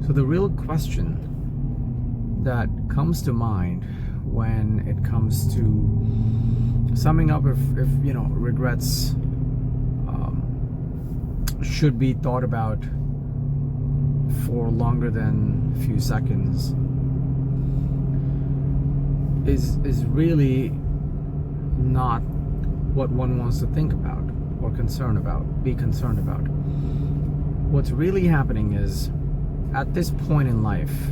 So the real question that comes to mind when it comes to summing up if regrets should be thought about for longer than a few seconds is really not what one wants to think about or be concerned about. What's really happening is, at this point in life,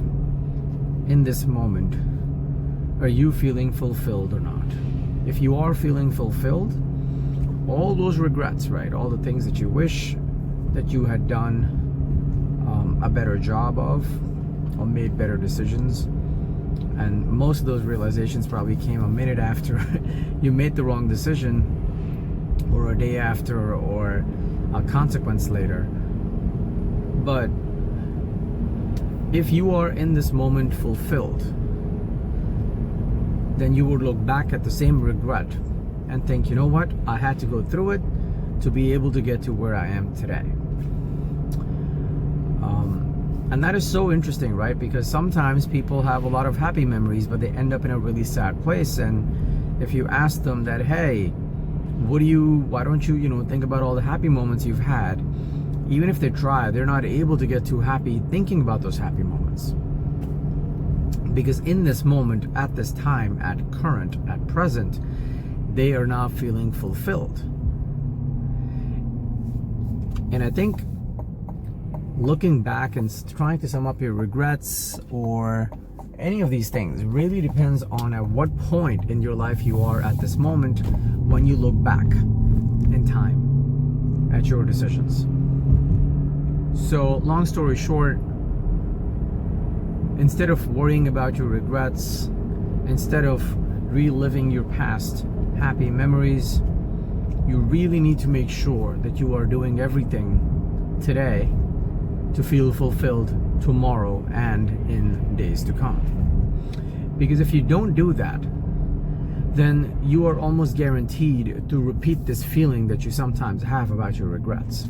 in this moment, are you feeling fulfilled or not? If you are feeling fulfilled, all those regrets, right? All the things that you wish that you had done a better job of, or made better decisions, and most of those realizations probably came a minute after you made the wrong decision, or a day after, or a consequence later. But if you are in this moment fulfilled, then you would look back at the same regret and think, you know what, I had to go through it to be able to get to where I am today. And that is so interesting, right? Because sometimes people have a lot of happy memories, but they end up in a really sad place. And if you ask them that, hey, why don't you think about all the happy moments you've had? Even if they try, they're not able to get too happy thinking about those happy moments. Because in this moment, at this time, at present, they are not feeling fulfilled. And I think looking back and trying to sum up your regrets or any of these things really depends on at what point in your life you are at this moment when you look back in time at your decisions. So, long story short, instead of worrying about your regrets, instead of reliving your past happy memories, you really need to make sure that you are doing everything today to feel fulfilled tomorrow and in days to come. Because if you don't do that, then you are almost guaranteed to repeat this feeling that you sometimes have about your regrets.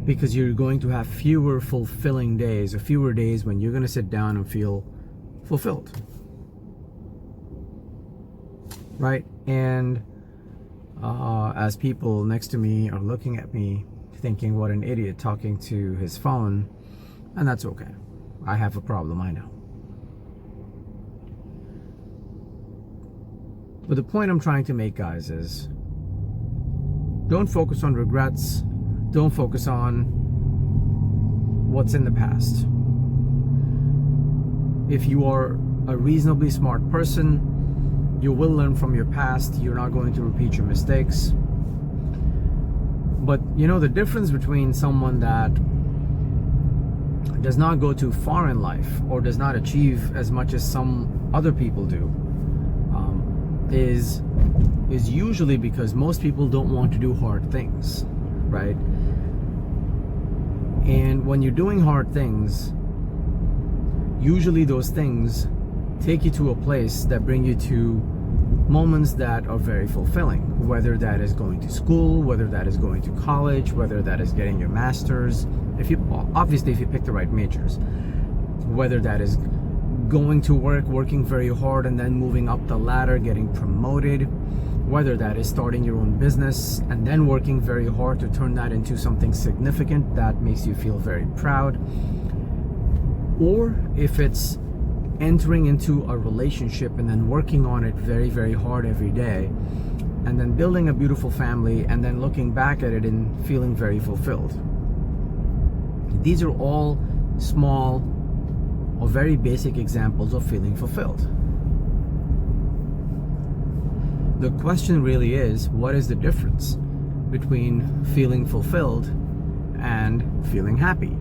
Because you're going to have fewer fulfilling days, or fewer days when you're going to sit down and feel fulfilled. Right? And as people next to me are looking at me thinking, what an idiot talking to his phone, and that's okay. I have a problem, I know. But the point I'm trying to make, guys, is don't focus on regrets. Don't focus on what's in the past. If you are a reasonably smart person, you will learn from your past. You're not going to repeat your mistakes. But the difference between someone that does not go too far in life or does not achieve as much as some other people do is usually because most people don't want to do hard things, right? And when you're doing hard things, usually those things take you to a place that bring you to moments that are very fulfilling, whether that is going to school, whether that is going to college, whether that is getting your master's, if you pick the right majors, whether that is going to work, working very hard and then moving up the ladder, getting promoted, whether that is starting your own business and then working very hard to turn that into something significant that makes you feel very proud, or if it's entering into a relationship and then working on it very, very hard every day, and then building a beautiful family and then looking back at it and feeling very fulfilled. These are all small or very basic examples of feeling fulfilled. The question really is, what is the difference between feeling fulfilled and feeling happy?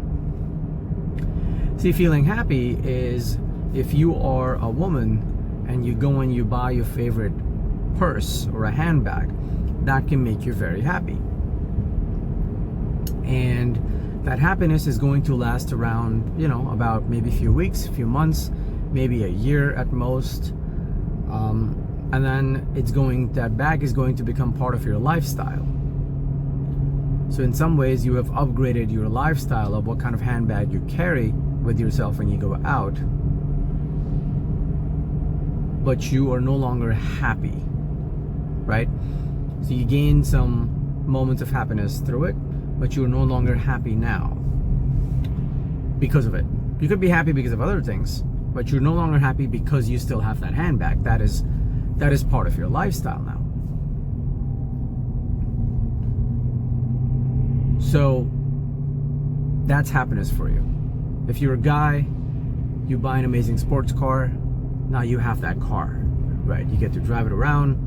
See, feeling happy is if you are a woman and you go and you buy your favorite purse or a handbag, that can make you very happy. And that happiness is going to last around, about maybe a few weeks, a few months, maybe a year at most. And then that bag is going to become part of your lifestyle. So in some ways, you have upgraded your lifestyle of what kind of handbag you carry with yourself when you go out, but you are no longer happy, right? So you gain some moments of happiness through it, but you're no longer happy now because of it. You could be happy because of other things, but you're no longer happy because you still have that handbag. That is part of your lifestyle now. So that's happiness for you. If you're a guy, you buy an amazing sports car, now you have that car, right? You get to drive it around.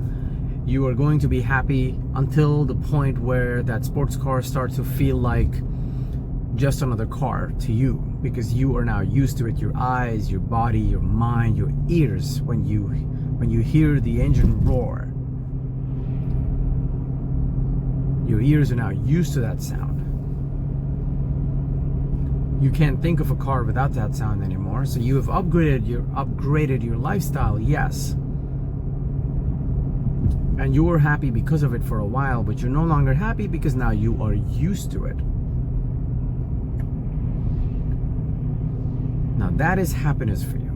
You are going to be happy until the point where that sports car starts to feel like just another car to you, because you are now used to it. Your eyes, your body, your mind, your ears, when you hear the engine roar, your ears are now used to that sound. You can't think of a car without that sound anymore. So you have upgraded your lifestyle, yes. And you were happy because of it for a while, but you're no longer happy because now you are used to it. Now that is happiness for you.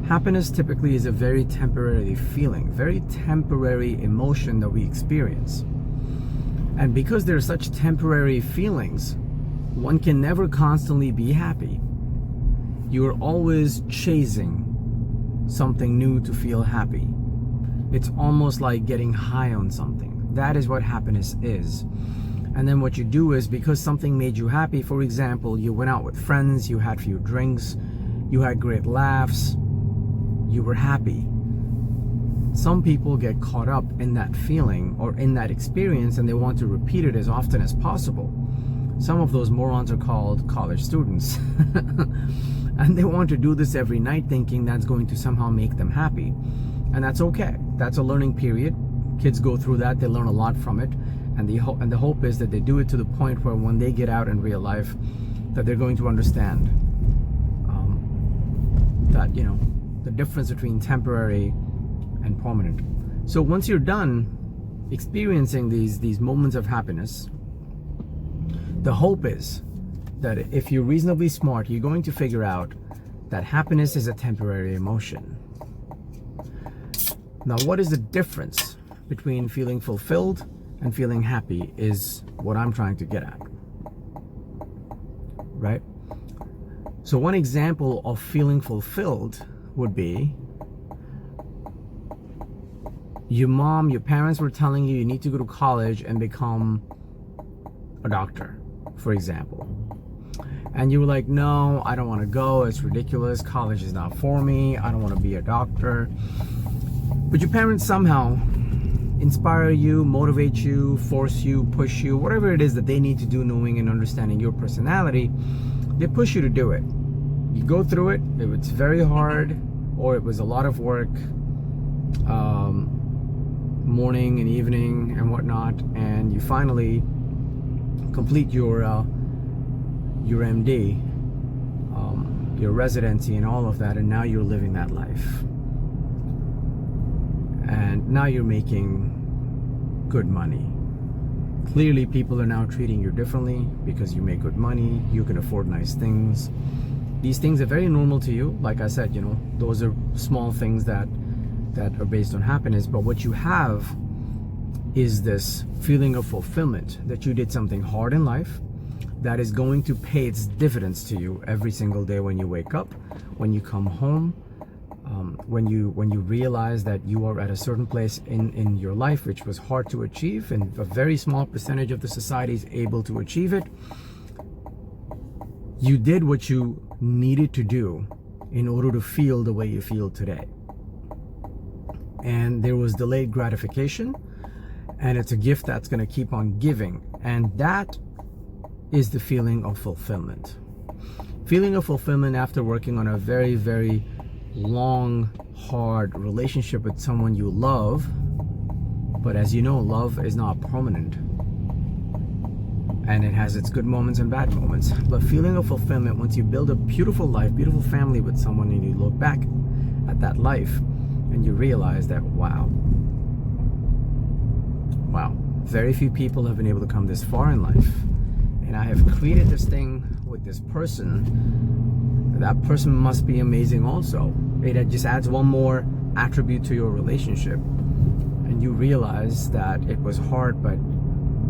Happiness typically is a very temporary feeling, very temporary emotion that we experience. And because there are such temporary feelings, one can never constantly be happy. You are always chasing something new to feel happy. It's almost like getting high on something. That is what happiness is. And then what you do is, because something made you happy, for example, you went out with friends, you had a few drinks, you had great laughs, you were happy. Some people get caught up in that feeling or in that experience, and they want to repeat it as often as possible. Some of those morons are called college students. And they want to do this every night, thinking that's going to somehow make them happy. And that's okay. That's a learning period. Kids go through that. They learn a lot from it. And the hope is that they do it to the point where when they get out in real life, that they're going to understand that, the difference between temporary and permanent. So once you're done experiencing these moments of happiness, the hope is that if you're reasonably smart, you're going to figure out that happiness is a temporary emotion. Now, what is the difference between feeling fulfilled and feeling happy is what I'm trying to get at, right? So one example of feeling fulfilled would be your parents were telling you need to go to college and become a doctor, for example. And you were like, no, I don't want to go. It's ridiculous. College is not for me. I don't want to be a doctor. But your parents somehow inspire you, motivate you, force you, push you, whatever it is that they need to do, knowing and understanding your personality. They push you to do it. You go through it. If it's very hard or it was a lot of work, morning and evening and whatnot, and you finally complete your MD, your residency and all of that, and now you're living that life. And now you're making good money. Clearly people are now treating you differently because you make good money, you can afford nice things. These things are very normal to you. Like I said, those are small things that are based on happiness. But what you have is this feeling of fulfillment that you did something hard in life that is going to pay its dividends to you every single day when you wake up, when you come home, when you realize that you are at a certain place in your life which was hard to achieve, and a very small percentage of the society is able to achieve it. You did what you needed to do in order to feel the way you feel today. And there was delayed gratification, and it's a gift that's going to keep on giving. And that is the feeling of fulfillment. Feeling of fulfillment after working on a very, very long, hard relationship with someone you love. But as you know, love is not permanent. And it has its good moments and bad moments. But feeling of fulfillment, once you build a beautiful life, beautiful family with someone, and you look back at that life and you realize that, wow, Very few people have been able to come this far in life. And I have created this thing with this person. That person must be amazing also. It just adds one more attribute to your relationship. And you realize that it was hard, but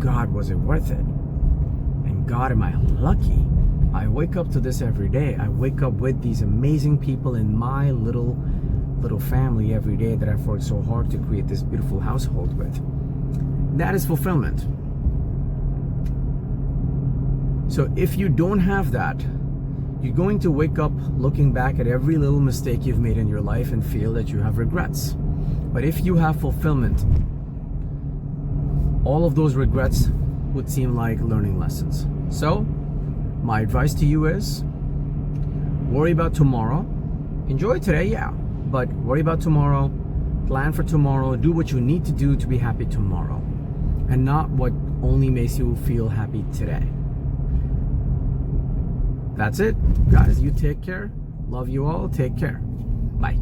God, was it worth it? And God, am I lucky? I wake up to this every day. I wake up with these amazing people in my little family every day that I've worked so hard to create this beautiful household with. That is fulfillment. So if you don't have that, you're going to wake up looking back at every little mistake you've made in your life and feel that you have regrets. But if you have fulfillment, all of those regrets would seem like learning lessons. So my advice to you is, worry about tomorrow. Enjoy today, yeah, but worry about tomorrow. Plan for tomorrow. Do what you need to do to be happy tomorrow, and not what only makes you feel happy today. That's it, guys. You take care. Love you all. Take care. Bye.